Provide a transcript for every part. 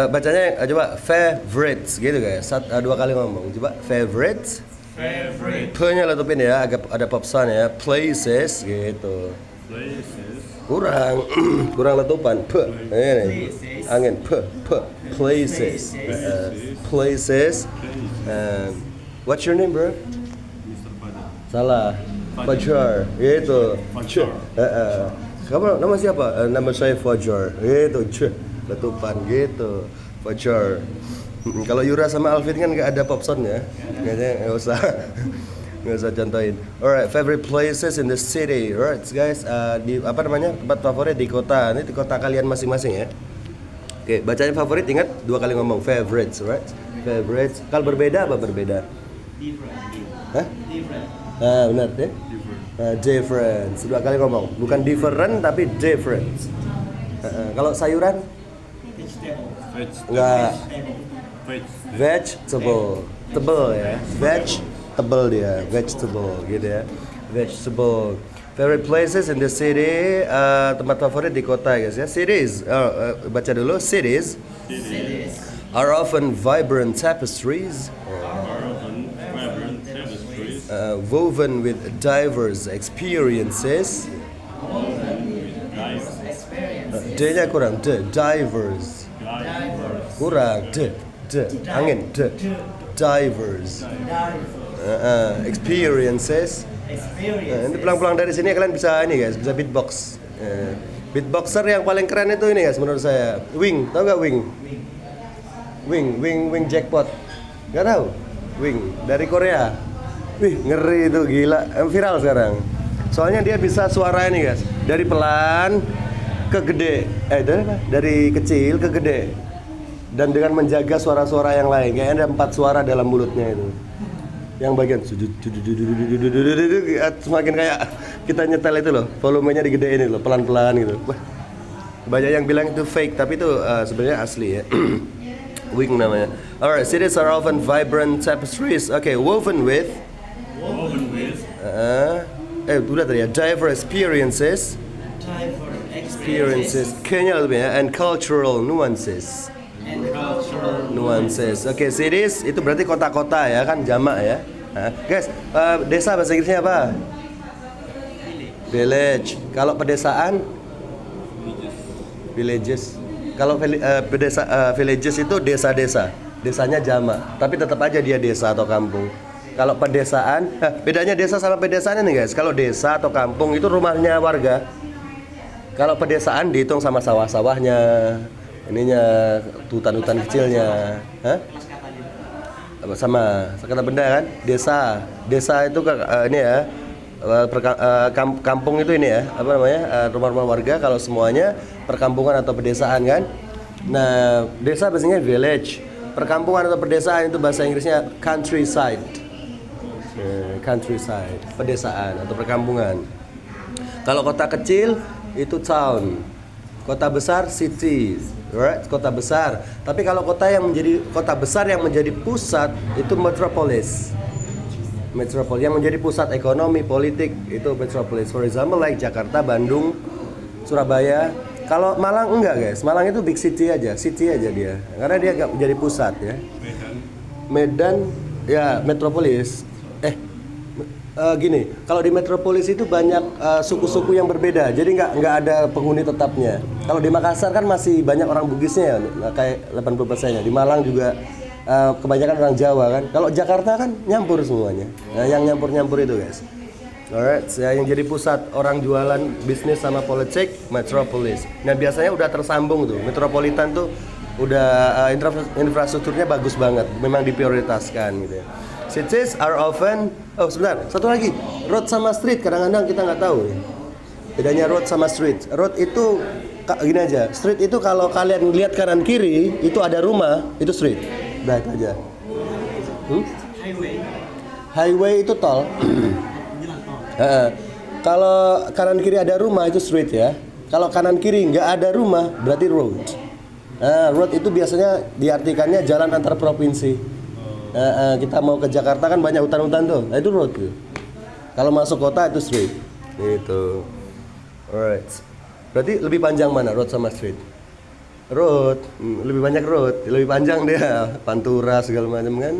Bacanya coba favorites gitu guys. Dua kali ngomong. Coba favorites. Favorite P-nya letupin ya, agak ada pop sound ya. Places gitu. places. Kurang kurang letupan. P. Ini. Angin Places. Places. What's your name, bro? Mr. Pada. Salah. Fajar. Gitu. Fajar. Kamu nama siapa? Nama saya Fajar. Gitu. Letupan gitu. Fajar. Kalau Yura sama Alvin kan nggak ada pop sound ya. Kayaknya nggak usah. Nggak usah contohin. Alright, favorite places in the city. Alright, guys, di apa namanya tempat favorit di kota. Ini di kota kalian masing-masing ya. Oke, bacanya favorit ingat dua kali ngomong favorites, right? Favorites. Kalau berbeda apa berbeda? Hah? Benar deh. Different. Dua kali ngomong. Bukan different tapi different. Kalau sayuran? Enggak. Vegetable. Tebel ya. Vegetable dia. Vegetable gitu ya. Vegetable. Favorite places in the city, tempat favorit di kota guys ya. Cities. Baca dulu. Cities are often vibrant tapestries. Woven with diverse experiences. D-nya kurang. Diverse. Kurang. Angin. Diverse. Experiences. Ini pelang-pelang dari sini kalian bisa ini guys, bisa beatbox. Beatboxer yang paling keren itu ini guys menurut saya. Wing, tahu nggak Wing? Wing Jackpot. Nggak tahu? Wing dari Korea. Wih, ngeri itu gila. Viral sekarang. Soalnya dia bisa suara ini guys, dari pelan ke gede. Dari kecil ke gede. Dan dengan menjaga suara-suara yang lain. Kayaknya ada 4 suara dalam mulutnya itu. Yang bagian semakin kayak kita nyetel itu loh, volumenya digedein itu loh, pelan-pelan gitu. Wah, banyak yang bilang itu fake, tapi itu sebenarnya asli ya. Wing namanya. Alright, cities are often vibrant tapestries. Okay, woven with. Udah tadi ya. Diverse experiences. Kayaknya lebih ya. And cultural nuances. Oke, cities itu berarti kota-kota ya kan, jamak ya. Guys, desa bahasa Inggrisnya apa? Village. Kalau pedesaan? Villages. Kalau villages itu desa-desa. Desanya jamak, tapi tetap aja dia desa atau kampung. Kalau pedesaan, bedanya desa sama pedesaan ini guys. Kalau desa atau kampung itu rumahnya warga. Kalau pedesaan dihitung sama sawah-sawahnya, ininya hutan-hutan kecilnya. Sama kata benda kan. Desa itu ini ya, kampung itu ini ya, apa namanya, rumah-rumah warga. Kalau semuanya perkampungan atau pedesaan kan. Nah, desa biasanya village. Perkampungan atau pedesaan itu bahasa Inggrisnya countryside. Countryside, pedesaan atau perkampungan. Kalau kota kecil itu town. Kota besar city. Right? Kota besar. Tapi kalau kota besar yang menjadi pusat itu metropolis. Yang menjadi pusat ekonomi, politik itu metropolis. For example like Jakarta, Bandung, Surabaya. Kalau Malang enggak guys. Malang itu big city aja dia. Karena dia enggak menjadi pusat ya. Medan ya metropolis. Gini, kalau di metropolis itu banyak suku-suku yang berbeda, jadi nggak ada penghuni tetapnya. Kalau di Makassar kan masih banyak orang Bugisnya ya, kayak 80%-nya. Di Malang juga kebanyakan orang Jawa kan. Kalau Jakarta kan nyampur semuanya. Nah, yang nyampur itu guys. Alright, yang jadi pusat orang jualan bisnis sama politik metropolis. Nah biasanya udah tersambung tuh, metropolitan tuh udah infrastrukturnya bagus banget, memang diprioritaskan gitu ya. Cities are often, sebentar, satu lagi, road sama street kadang-kadang kita nggak tahu ya. Bedanya road sama street. Road itu gini aja, street itu kalau kalian lihat kanan kiri itu ada rumah, itu street. Udah itu aja. Highway itu tol. Kalau kanan kiri ada rumah itu street ya. Kalau kanan kiri nggak ada rumah berarti road. Road itu biasanya diartikannya jalan antar provinsi. Kita mau ke Jakarta kan banyak hutan-hutan tuh, nah, itu road tuh. Kalau masuk kota itu street. Gitu. Alright. Berarti lebih panjang mana road sama street? road, lebih banyak road, lebih panjang dia, Pantura segala macam kan.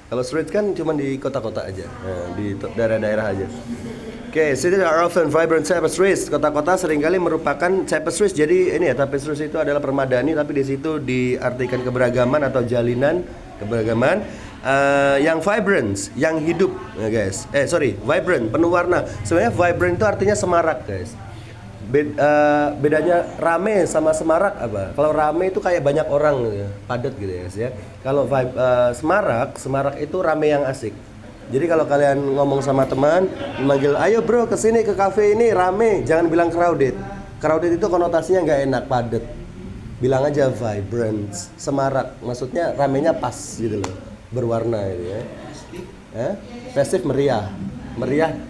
Kalau street kan cuma di kota-kota aja, di daerah-daerah aja. Oke, cities are often vibrant tapestries. Kota-kota seringkali merupakan tapestries. Jadi ini ya, tapestries itu adalah permadani, tapi di situ diartikan keberagaman atau jalinan keberagaman yang vibrant, yang hidup, ya guys. Vibrant, penuh warna. Sebenarnya vibrant itu artinya semarak, guys. Bedanya rame sama semarak apa? Kalau rame itu kayak banyak orang gitu ya, padat gitu ya guys ya. Kalau semarak itu rame yang asik. Jadi kalau kalian ngomong sama teman, manggil, ayo bro kesini ke cafe ini rame, jangan bilang crowded. Crowded itu konotasinya nggak enak, padat. Bilang aja vibrant, semarak, maksudnya ramenya pas gitu loh, berwarna gitu ya. Festif meriah,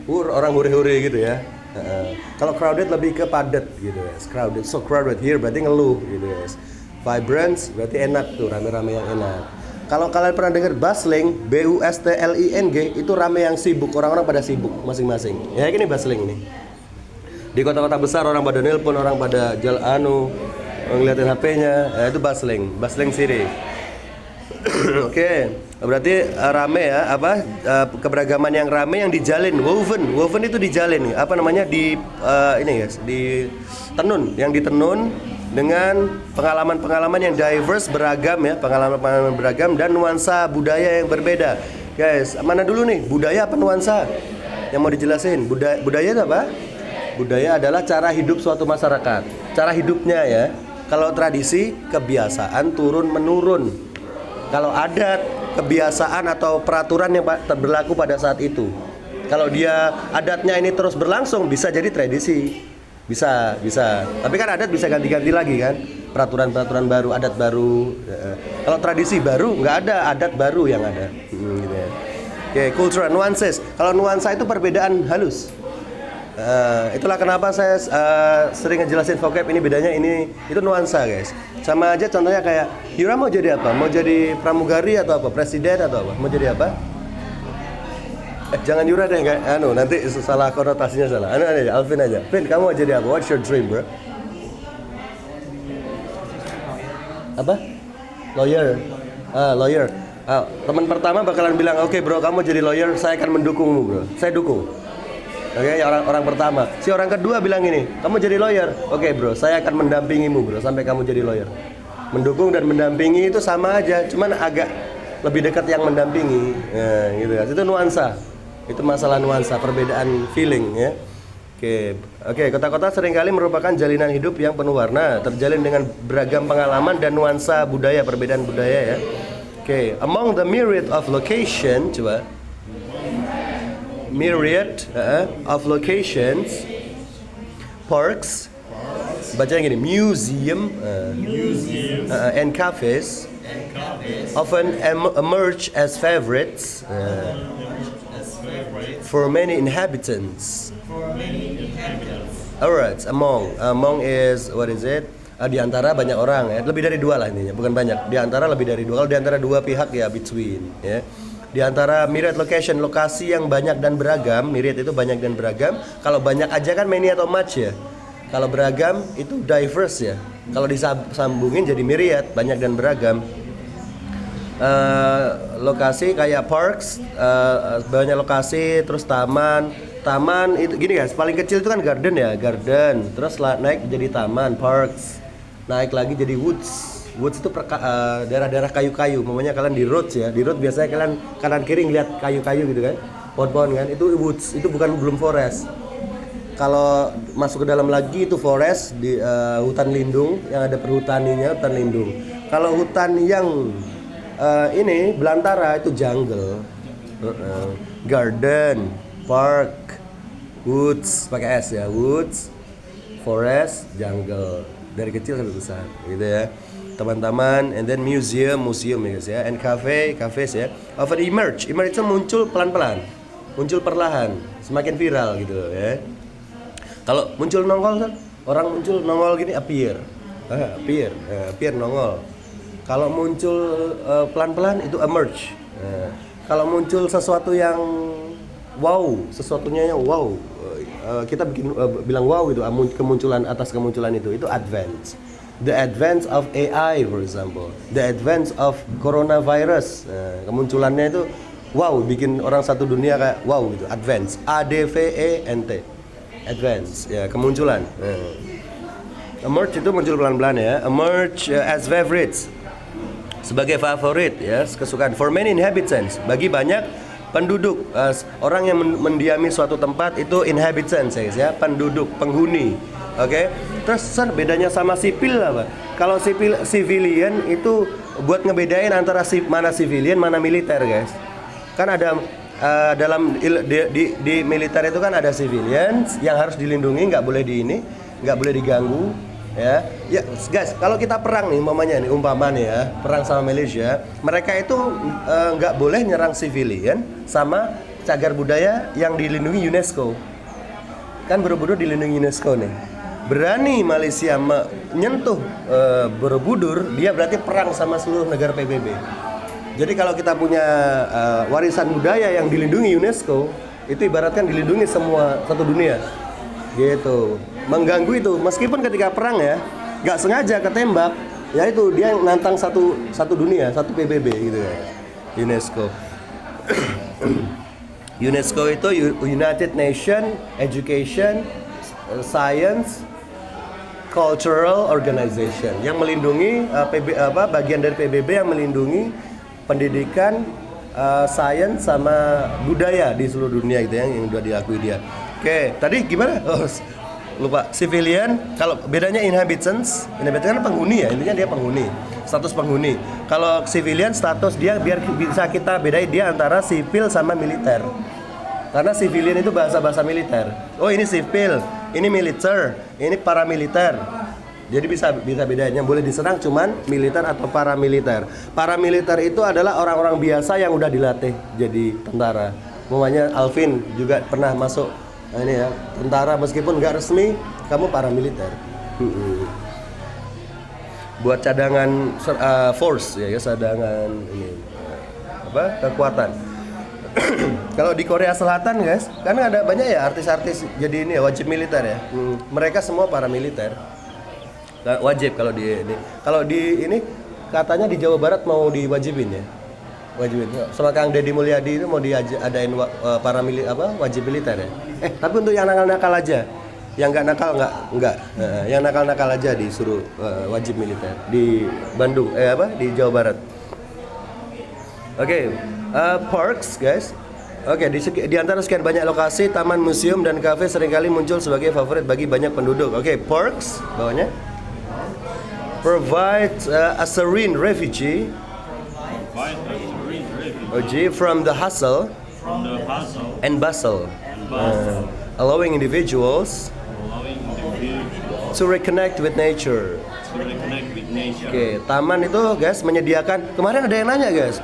orang huri-huri gitu ya. Kalau crowded lebih ke padat gitu ya. Crowded, so crowded here berarti ngeluh gitu ya. Vibrant berarti enak tuh, rame-rame yang enak. Kalau kalian pernah dengar bustling, BUSTLING, itu rame yang sibuk, orang-orang pada sibuk masing-masing. Ya ini bustling ini. Di kota-kota besar orang pada nelpon, orang pada ngeliatin HP-nya, itu bustling city. Oke, berarti rame ya, keberagaman yang rame yang dijalin, woven itu dijalin, ini guys, ditenun dengan pengalaman-pengalaman yang diverse, beragam ya, pengalaman-pengalaman beragam dan nuansa budaya yang berbeda. Guys, mana dulu nih, budaya apa nuansa? Yang mau dijelasin, budaya itu apa? Budaya adalah cara hidup suatu masyarakat, cara hidupnya ya. Kalau tradisi, kebiasaan turun menurun. Kalau adat, kebiasaan atau peraturan yang berlaku pada saat itu. Kalau dia adatnya ini terus berlangsung, bisa jadi tradisi. Bisa. Tapi kan adat bisa ganti-ganti lagi kan. Peraturan-peraturan baru, adat baru. Kalau tradisi baru, nggak ada adat baru yang ada. Gitu ya. Oke, cultural nuances. Kalau nuansa itu perbedaan halus. Itulah kenapa saya sering ngejelasin vocab ini bedanya itu nuansa guys. Sama aja contohnya kayak Yura mau jadi apa? Mau jadi pramugari atau apa? Presiden atau apa? Mau jadi apa? Jangan Yura deh, nanti salah konotasinya salah. Aja, Alvin aja. Vin, kamu mau jadi apa? What's your dream, bro? Apa? Lawyer. Lawyer. Teman pertama bakalan bilang, oke bro, kamu jadi lawyer, saya akan mendukungmu bro. Saya dukung. Oke, orang pertama. Si orang kedua bilang ini, kamu jadi lawyer. Oke bro, saya akan mendampingimu bro sampai kamu jadi lawyer. Mendukung dan mendampingi itu sama aja, cuman agak lebih dekat yang mendampingi. Gitu kan. Itu nuansa. Itu masalah nuansa, perbedaan feeling ya. Oke, kota-kota seringkali merupakan jalinan hidup yang penuh warna, terjalin dengan beragam pengalaman dan nuansa budaya, perbedaan budaya ya. Oke, among the myriad of location, of locations, parks, bacanya gini, museum, and cafes often emerge as favorites for many inhabitants. Alright, among is what is it? Di antara banyak orang ya, lebih dari dua lah intinya, bukan banyak. Di antara lebih dari dua. Kalau di antara dua pihak ya between ya. Di antara myriad location, lokasi yang banyak dan beragam. Myriad itu banyak dan beragam. Kalau banyak aja kan many atau much ya. Kalau beragam itu diverse ya. Kalau disambungin jadi myriad, banyak dan beragam. Lokasi kayak parks, banyak lokasi, terus taman itu gini guys, paling kecil itu kan garden ya, terus naik jadi taman, parks, naik lagi jadi woods itu daerah-daerah kayu-kayu. Mamanya kalian di road ya, di road biasanya kalian kanan kiri ngeliat kayu-kayu gitu kan, pohon-pohon kan, itu woods, itu belum forest. Kalau masuk ke dalam lagi itu forest, di hutan lindung yang ada perhutaninya, hutan lindung. Kalau hutan yang ini belantara itu jungle, garden, park, woods pakai S ya, woods, forest, jungle, dari kecil sampai besar gitu ya teman-teman. And then museum ya guys ya, and cafes ya, often emerge itu muncul pelan-pelan, muncul perlahan, semakin viral gitu ya. Kalau muncul nongol kan, orang muncul nongol gini appear nongol. Kalau muncul pelan-pelan itu emerge. Kalau muncul sesuatu yang wow, sesuatunya yang wow, kita bilang wow gitu, kemunculan itu advance. The advance of AI, for example, the advance of coronavirus, kemunculannya itu wow, bikin orang satu dunia kayak wow gitu. Advance, ADVENT, advance, ya kemunculan. Emerge itu muncul pelan-pelan ya. Emerge as favorites, sebagai favorit ya, kesukaan. For many inhabitants, bagi banyak penduduk, orang yang mendiami suatu tempat itu inhabitants ya, penduduk, penghuni. Oke. Terus bedanya sama sipil apa? Kalau civilian itu buat ngebedain antara mana civilian mana militer, guys. Kan ada dalam di militer itu kan ada civilians yang harus dilindungi, nggak boleh nggak boleh diganggu. Ya, guys, kalau kita perang nih, umpama nih ya, perang sama Malaysia, mereka itu nggak boleh nyerang civilian sama cagar budaya yang dilindungi UNESCO. Kan Borobudur dilindungi UNESCO nih. Berani Malaysia menyentuh Borobudur, dia berarti perang sama seluruh negara PBB. Jadi kalau kita punya warisan budaya yang dilindungi UNESCO, itu ibaratkan dilindungi semua satu dunia. Gitu. Mengganggu itu, meskipun ketika perang ya, nggak sengaja ketembak, ya itu dia nantang satu dunia, satu PBB gitu ya. UNESCO. UNESCO itu United Nations Education, Science, Cultural Organization yang melindungi bagian dari PBB yang melindungi pendidikan, sains sama budaya di seluruh dunia gitu ya, yang sudah diakui dia. Oke, tadi gimana? Oh, lupa. Civilian, kalau bedanya inhabitants kan penghuni ya, intinya dia penghuni, status penghuni. Kalau civilian status dia biar bisa kita bedain dia antara sipil sama militer. Karena civilian itu bahasa militer. Oh, ini sipil, ini militer, ini paramiliter. Jadi bisa bedain, yang boleh diserang cuman militer atau paramiliter. Paramiliter itu adalah orang-orang biasa yang udah dilatih jadi tentara. Namanya Alvin juga pernah masuk ini ya, tentara meskipun nggak resmi, kamu paramiliter. Buat cadangan force ya, cadangan ini kekuatan. Kalau di Korea Selatan, guys, kan ada banyak ya artis-artis jadi ini ya, wajib militer ya. Mereka semua paramiliter. Wajib kalau di ini. Kalau di ini katanya di Jawa Barat mau diwajibin ya. Wajibin. Sama Kang Deddy Mulyadi itu mau diadain wajib militer ya. Tapi untuk yang nakal-nakal aja. Yang nggak nakal nggak. Yang nakal-nakal aja disuruh wajib militer di Bandung di Jawa Barat. Oke, parks, guys. Oke, di antara sekian banyak lokasi, taman, museum, dan kafe seringkali muncul sebagai favorit bagi banyak penduduk. Oke, parks, bawahnya. Provide a serene refugee from the hustle and bustle, allowing individuals to reconnect with nature. Oke, taman itu, guys, menyediakan. Kemarin ada yang nanya, guys.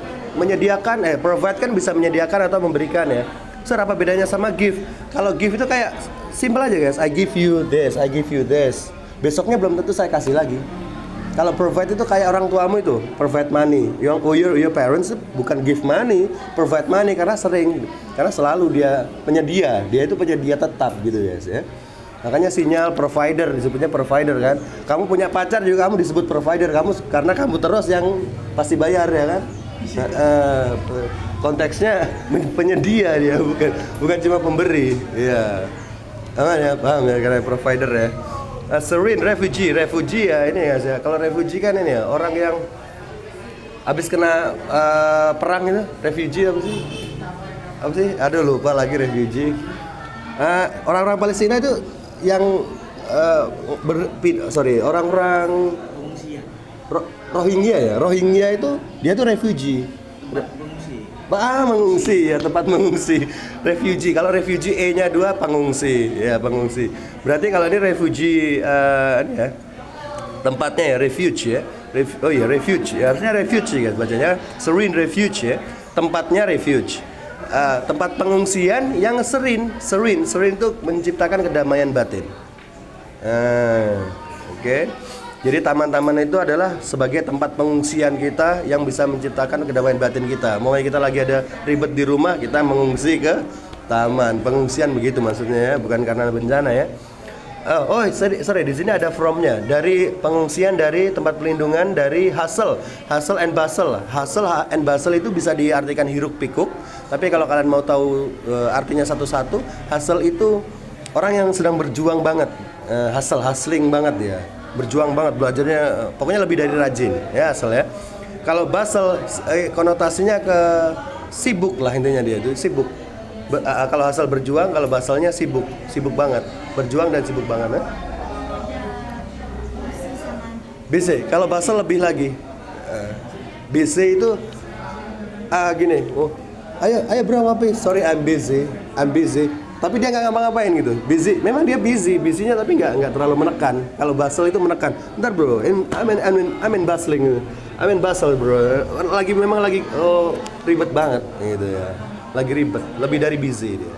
Provide kan bisa menyediakan atau memberikan ya. Apa bedanya sama give? Kalau give itu kayak simple aja, guys. I give you this, I give you this. Besoknya belum tentu saya kasih lagi. Kalau provide itu kayak orang tuamu itu, provide money. Your parents bukan give money, provide money karena selalu dia penyedia. Dia itu penyedia tetap gitu, guys ya. Makanya sinyal provider, disebutnya provider kan. Kamu punya pacar juga kamu disebut provider, karena kamu terus yang pasti bayar ya kan. Konteksnya penyedia dia, bukan cuma pemberi. Iya. Paham ya karena provider ya. Serene refugee ya ini ya. Kalau refugee kan ini ya, orang yang habis kena perang itu, refugee apa sih? Aduh lupa lagi refugee. Orang-orang Palestina itu yang orang-orang Rohingya ya. Rohingya itu dia tuh refugee. Mengungsi ya, tempat mengungsi. Refugee. Kalau refugee E-nya 2 pengungsi. Ya, pengungsi. Berarti kalau ini refugee ini ya. Tempatnya ya refuge ya. Refuge. Ya, harusnya refuge kan bacanya. Serene refuge ya. Tempatnya refuge. Tempat pengungsian yang serene itu menciptakan kedamaian batin. Oke. Jadi taman-taman itu adalah sebagai tempat pengungsian kita yang bisa menciptakan kedamaian batin kita. Mau kita lagi ada ribet di rumah, kita mengungsi ke taman. Pengungsian begitu maksudnya ya, bukan karena bencana ya. Sorry, di sini ada from-nya. Dari pengungsian, dari tempat pelindungan, dari hustle and bustle. Hustle and bustle itu bisa diartikan hiruk pikuk. Tapi kalau kalian mau tahu artinya satu-satu, hustle itu orang yang sedang berjuang banget. Hustling banget dia. Berjuang banget, belajarnya pokoknya lebih dari rajin, ya hustle ya. Kalau bustle konotasinya ke sibuk lah, intinya dia itu sibuk. Kalau asal berjuang, kalau basalnya sibuk banget, berjuang dan sibuk banget. Busy. Kalau basal lebih lagi. Busy itu gini. Ayo bro ngapain? Sorry I'm busy. Tapi dia nggak ngapa-ngapain gitu. Busy. Memang dia busynya tapi nggak terlalu menekan. Kalau basal itu menekan. Bentar bro, I'm in bustling. I'm in bustle bro. Memang lagi ribet banget gitu ya. Lagi ribet, lebih dari busy dia.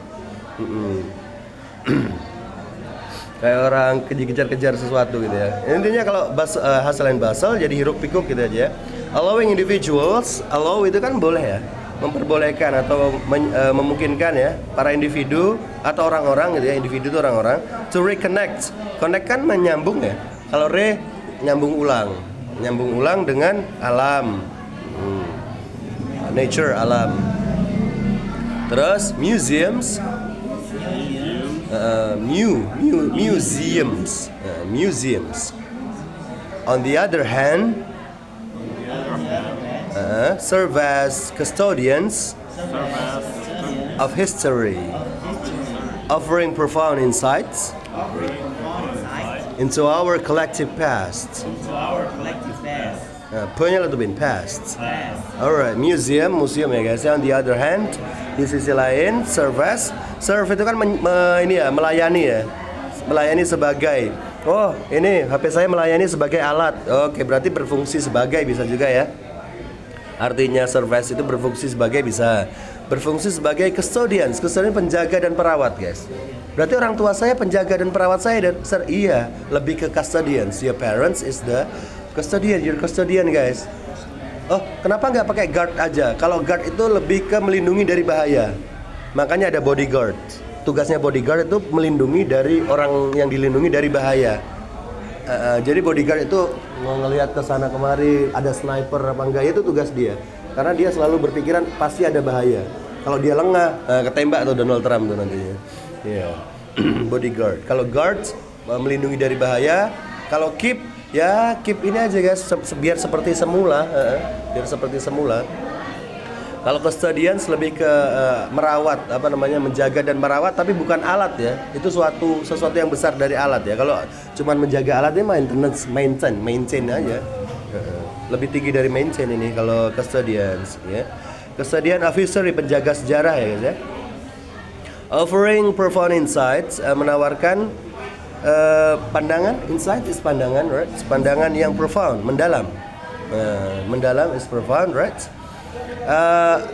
Kayak orang kejar-kejar sesuatu gitu ya. Intinya kalau hustle and bustle jadi hiruk pikuk gitu aja. Allowing individuals, allow itu kan boleh ya, memperbolehkan atau memungkinkan ya para individu atau orang-orang gitu ya, individu itu orang-orang to reconnect. Connect kan menyambung ya. Kalau nyambung ulang dengan alam, nature, alam. Terus museums, museums. On the other hand, serve as custodians of history, offering profound insights into our collective past. Punya lah tuh past. Alright, museum ya guys. On the other hand, di sisi lain, serve itu kan melayani ya, melayani sebagai. Oh, ini HP saya melayani sebagai alat. Oke, berarti berfungsi sebagai bisa juga ya. Artinya service itu berfungsi sebagai bisa. Berfungsi sebagai custodian penjaga dan perawat guys. Berarti orang tua saya penjaga dan perawat saya dan iya, lebih ke custodians. Your parents is the custodian, your custodian guys. Oh, kenapa nggak pakai guard aja? Kalau guard itu lebih ke melindungi dari bahaya. Makanya ada bodyguard. Tugasnya bodyguard itu melindungi dari orang yang dilindungi dari bahaya. Jadi bodyguard itu ngelihat ke sana kemari, ada sniper apa enggak, itu tugas dia. Karena dia selalu berpikiran pasti ada bahaya. Kalau dia lengah, ketembak tuh Donald Trump tuh nantinya. Yeah. Bodyguard. Kalau guard melindungi dari bahaya. Kalau keep ini aja guys, biar seperti semula, Kalau custodians lebih ke merawat, menjaga dan merawat, tapi bukan alat ya. Itu sesuatu yang besar dari alat ya. Kalau cuman menjaga alatnya maintain aja. Lebih tinggi dari maintain ini kalau custodians ya. Custodian of history, penjaga sejarah ya guys ya. Offering profound insights, menawarkan pandangan, insight is pandangan, right? Pandangan yang profound, mendalam. Mendalam is profound, right?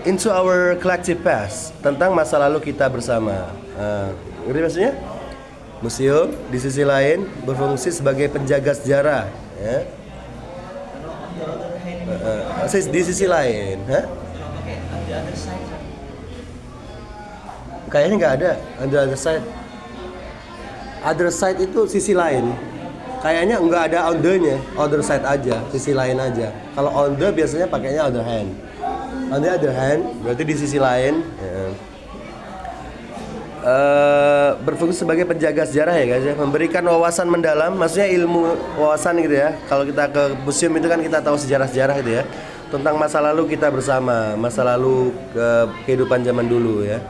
Into our collective past, tentang masa lalu kita bersama. Ngerti maksudnya? Museum di sisi lain berfungsi sebagai penjaga sejarah, ya. Di sisi lain, kayaknya nggak ada on the other side. Other side itu sisi lain. Kayaknya nggak ada on the-nya, other side aja, sisi lain aja. Kalau on the biasanya pakainya other hand. On the other hand, berarti di sisi lain ya. Berfungsi sebagai penjaga sejarah ya guys ya. Memberikan wawasan mendalam, maksudnya ilmu wawasan gitu ya. Kalau kita ke museum itu kan kita tahu sejarah-sejarah gitu ya. Tentang masa lalu kita bersama, masa lalu kehidupan zaman dulu ya.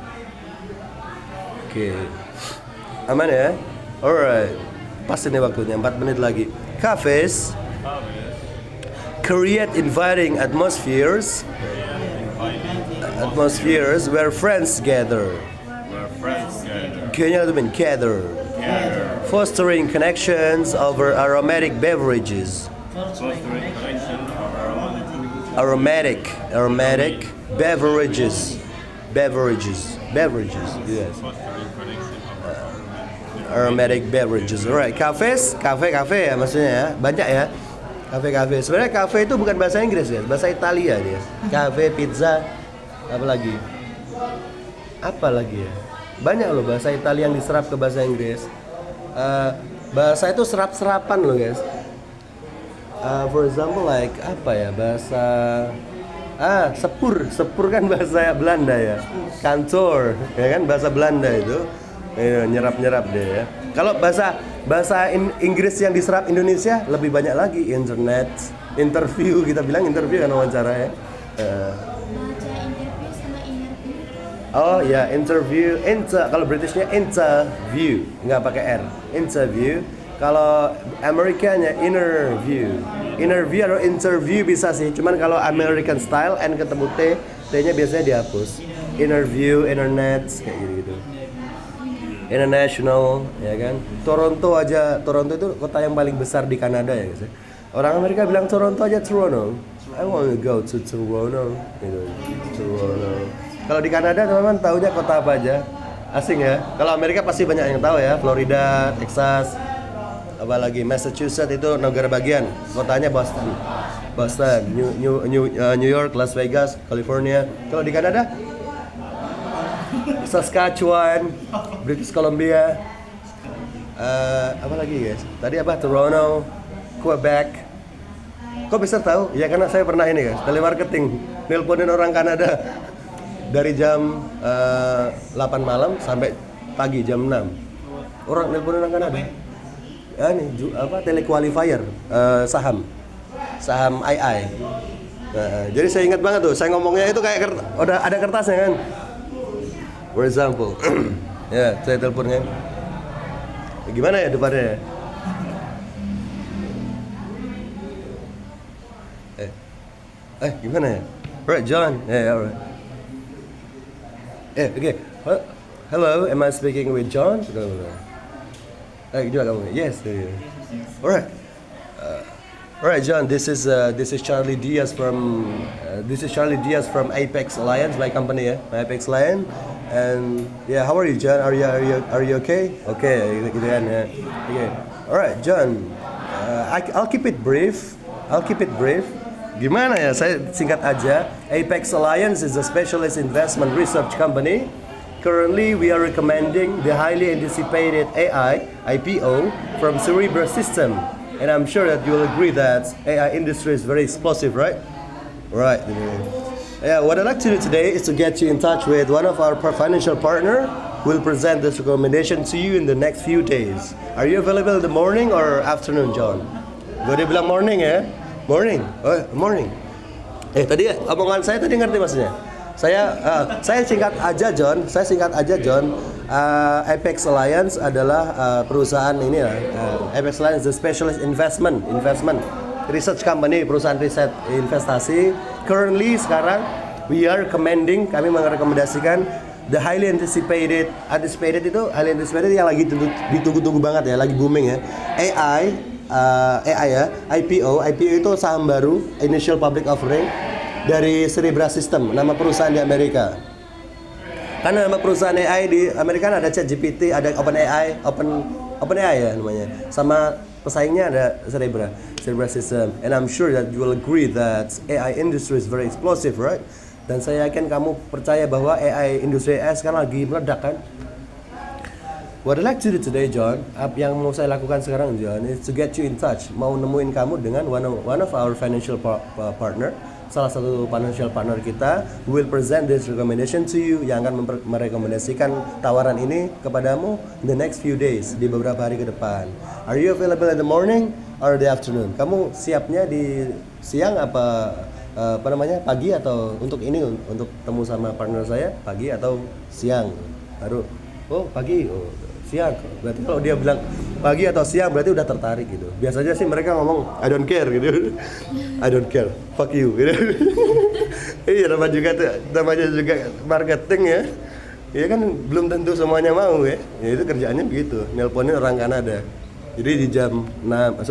Oke. Aman ya? Alright. Pas ini waktunya, 4 menit lagi. Cafes create inviting atmospheres where friends gather. Kayaknya itu gather. Fostering connections over aromatic beverages. Aromatic beverages. Yes. Aromatic beverages. Alright, cafe ya maksudnya ya. Banyak ya. Cafe. Sebenarnya cafe itu bukan bahasa Inggris ya, bahasa Italia dia. Cafe, pizza, apa lagi ya? Banyak loh bahasa Italia yang diserap ke bahasa Inggris. Bahasa itu serap-serapan loh guys. For example like apa ya bahasa sepur kan bahasa Belanda ya. Kantor ya kan bahasa Belanda itu. Nyerap-nyerap deh ya. Kalau bahasa Inggris yang diserap Indonesia lebih banyak lagi internet, interview kita bilang interview kan wawancara ya. Oh ya interview, kalau Britishnya interview nggak pakai R, interview. Kalau Amerikanya interview atau interview bisa sih. Cuman kalau American style N ketemu T-nya biasanya dihapus. Interview, internet kayak gitu. International, ya kan. Toronto itu kota yang paling besar di Kanada ya guys. Orang Amerika bilang Toronto aja Toronto. I want to go to Toronto, gitu. Toronto. Kalau di Kanada teman-teman taunya kota apa aja? Asing ya. Kalau Amerika pasti banyak yang tahu ya. Florida, Texas, apalagi Massachusetts itu negara bagian. Kotanya Boston, New York, Las Vegas, California. Kalau di Kanada Saskatchewan, British Columbia, apa lagi guys? Tadi apa? Toronto, Quebec. Kok bisa tahu? Ya karena saya pernah ini guys, telemarketing, nelponin orang Kanada dari jam 8 malam sampai pagi jam 6. Orang nelponin orang Kanada. Ya nih, telequalifier, saham II. Jadi saya ingat banget tuh, saya ngomongnya itu kayak udah ada kertasnya kan. For example, ya saya telepon kan. Gimana ya depannya? Gimana ya? Right, John. Alright. Okay. Hello, am I speaking with John? Gimana kamu? Yes. Alright. Alright, John. This is Charlie Diaz from Apex Alliance, my company, yeah, my Apex Alliance. And yeah, how are you, John? Are you okay? Okay, gitu kan ya. Okay. Alright, John. I'll keep it brief. Gimana ya? Saya singkat aja. Apex Alliance is a specialist investment research company. Currently, we are recommending the highly anticipated AI IPO from Cerebra System. And I'm sure that you will agree that AI industry is very explosive, right? Right. Yeah, what I'd like to do today is to get you in touch with one of our financial partner who will present this recommendation to you in the next few days. Are you available in the morning or afternoon, John? Gue dia bilang morning ya? Morning. Oh, morning. Tadi omongan saya tadi ngerti maksudnya? Saya singkat aja John. Apex Alliance adalah perusahaan ini lah. Apex Alliance is a specialist investment research company, perusahaan riset investasi. Currently sekarang kami merekomendasikan the highly anticipated yang lagi ditunggu-tunggu banget ya, lagi booming ya. AI ya, IPO itu saham baru, initial public offering dari Cerebra System, nama perusahaan di Amerika. Karena nama perusahaan AI di Amerika ada ChatGPT, ada OpenAI ya namanya. Sama pesaingnya ada Cerebra System. And I'm sure that you will agree that AI industry is very explosive, right? Dan saya yakin kamu percaya bahwa AI industri AI sekarang lagi meledak kan? What I'd like to do today, John, yang mau saya lakukan sekarang, John, is to get you in touch. Mau nemuin kamu dengan one of our financial partner, salah satu financial partner kita, who will present this recommendation to you, yang akan merekomendasikan tawaran ini kepadamu in the next few days, di beberapa hari ke depan. Are you available in the morning or the afternoon? Kamu siapnya di siang pagi atau untuk temu sama partner saya pagi atau siang? Baru pagi, siang. Berarti kalau dia bilang pagi atau siang berarti udah tertarik gitu. Biasanya sih mereka ngomong I don't care gitu. I don't care, fuck you gitu. Iya, namanya juga marketing ya. Ya kan belum tentu semuanya mau ya. Ya itu kerjaannya begitu, nelponin orang Kanada. Jadi di jam 8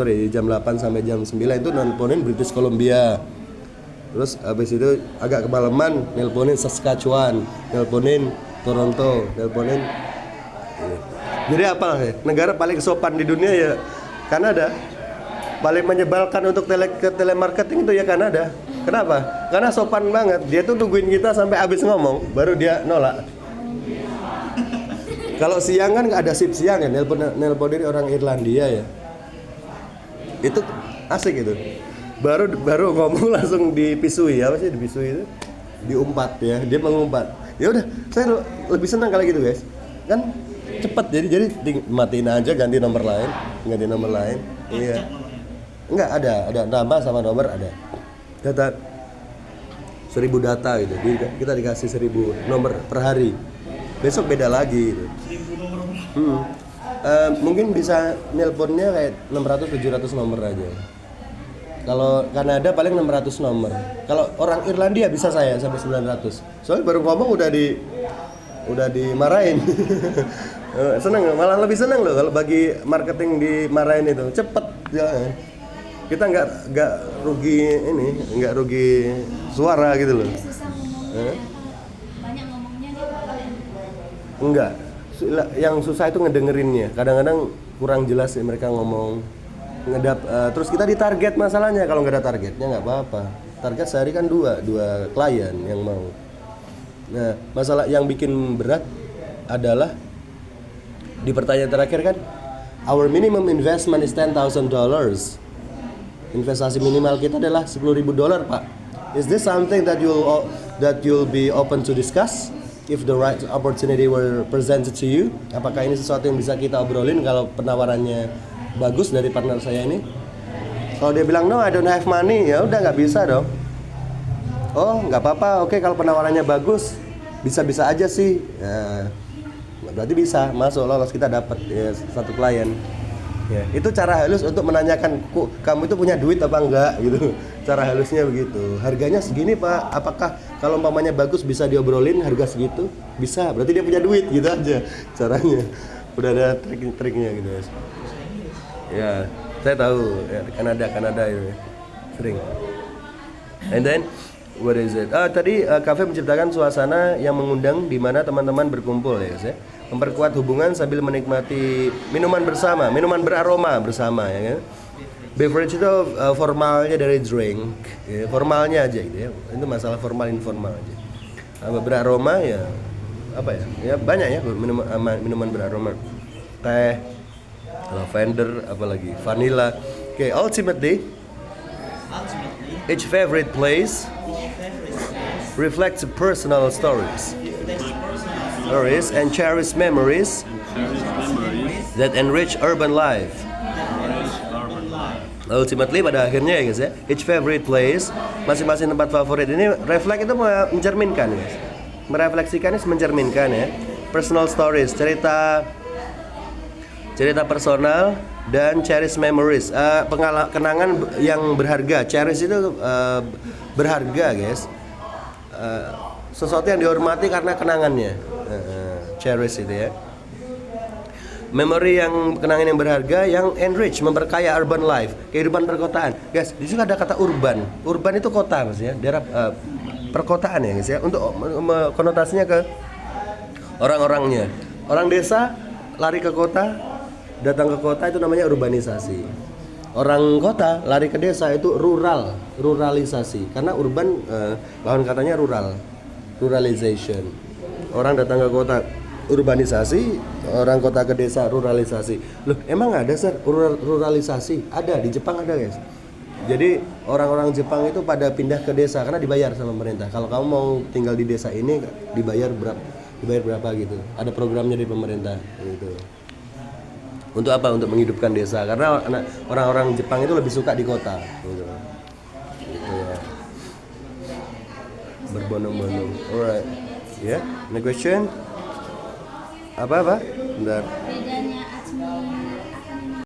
sampai jam 9 itu nelponin British Columbia. Terus habis itu agak kemalaman nelponin Saskatchewan, nelponin Toronto, nelponin. Jadi apa ya? Negara paling sopan di dunia ya Kanada. Paling menyebalkan untuk telemarketing itu ya Kanada. Kenapa? Karena sopan banget. Dia tuh nungguin kita sampai habis ngomong, baru dia nolak. Kalau siang kan nggak ada sip siang ya, nelpon dari orang Irlandia ya. Itu asik itu. Baru ngomong langsung dipisui, apa sih dipisui itu? Diumpat ya, dia mengumpat. Ya udah, saya lebih senang kalau gitu guys. Kan cepet jadi matiin aja, ganti nomor lain. Iya. Enggak ada nama sama nomor ada. Data 1000 data gitu. Kita dikasih 1000 nomor per hari. Besok beda lagi gitu. Mungkin bisa nelponnya kayak 600-700 nomor aja. Kalau Kanada paling 600 nomor. Kalau orang Irlandia bisa saya sampai 900. Soalnya baru ngomong udah dimarahin. Seneng, malah lebih seneng loh kalau bagi marketing dimarahin itu. Cepet ya. Kita nggak rugi suara gitu loh. Susah ngomongnya. Banyak ngomongnya nih kalian. Enggak. Yang susah itu ngedengerinnya. Kadang-kadang kurang jelas ya mereka ngomong. Terus kita ditarget masalahnya. Kalau nggak ada targetnya nggak apa-apa. Target sehari kan dua klien yang mau. Nah, masalah yang bikin berat adalah di pertanyaan terakhir kan, our minimum investment is $10,000. Investasi minimal kita adalah $10,000, Pak. Is this something that you'll be open to discuss if the right opportunity were presented to you? Apakah ini sesuatu yang bisa kita obrolin kalau penawarannya bagus dari partner saya ini? Kalau dia bilang no, I don't have money, ya udah nggak bisa dong. Oh, nggak apa-apa. Oke, kalau penawarannya bagus, bisa-bisa aja sih. Ya, berarti bisa masuk lolos, kita dapat ya, satu klien. Ya, itu cara halus untuk menanyakan, kamu itu punya duit apa enggak gitu. Cara halusnya begitu. Harganya segini, Pak. Apakah kalau umpamanya bagus bisa diobrolin harga segitu? Bisa. Berarti dia punya duit gitu aja caranya. Udah ada trik-triknya gitu, guys. Ya, saya tahu ya, Kanada itu ya. Sering. And then what is it? Tadi kafe menciptakan suasana yang mengundang di mana teman-teman berkumpul ya, guys ya. Memperkuat hubungan sambil menikmati minuman bersama, minuman beraroma bersama ya kan. Beverage itu formalnya dari drink, ya, formalnya aja gitu ya. Itu masalah formal informal aja. Beraroma ya apa ya? Ya banyak ya minuman beraroma. Teh, lavender, apalagi vanilla. Okay, ultimately each favorite place reflects personal stories and cherished memories that enrich urban life. Ultimately pada akhirnya ya guys ya, each favorite place, masing-masing tempat favorit ini reflect itu mencerminkan guys. Merefleksikan itu mencerminkan ya. Personal stories, cerita personal dan cherished memories, kenangan yang berharga. Cherish itu berharga guys. Sesuatu yang dihormati karena kenangannya. Cherish itu ya. Memory kenangan yang berharga, yang enrich, memperkaya urban life, kehidupan perkotaan. Guys, di sini ada kata urban. Urban itu kota Mas ya, daerah perkotaan ya guys ya. Untuk konotasinya ke orang-orangnya. Orang desa lari ke kota, datang ke kota itu namanya urbanisasi. Orang kota lari ke desa itu ruralisasi. Karena urban lawan katanya ruralization. Orang datang ke kota urbanisasi, orang kota ke desa ruralisasi. Loh, emang ada ruralisasi? Ada, di Jepang ada guys. Jadi orang-orang Jepang itu pada pindah ke desa karena dibayar sama pemerintah. Kalau kamu mau tinggal di desa ini dibayar berapa gitu. Ada programnya dari pemerintah gitu. Untuk apa? Untuk menghidupkan desa. Karena orang-orang Jepang itu lebih suka di kota gitu. Gitu ya. Berbondong-bondong. Alright. Ya, yeah. Any question? Apa? Bentar. Beda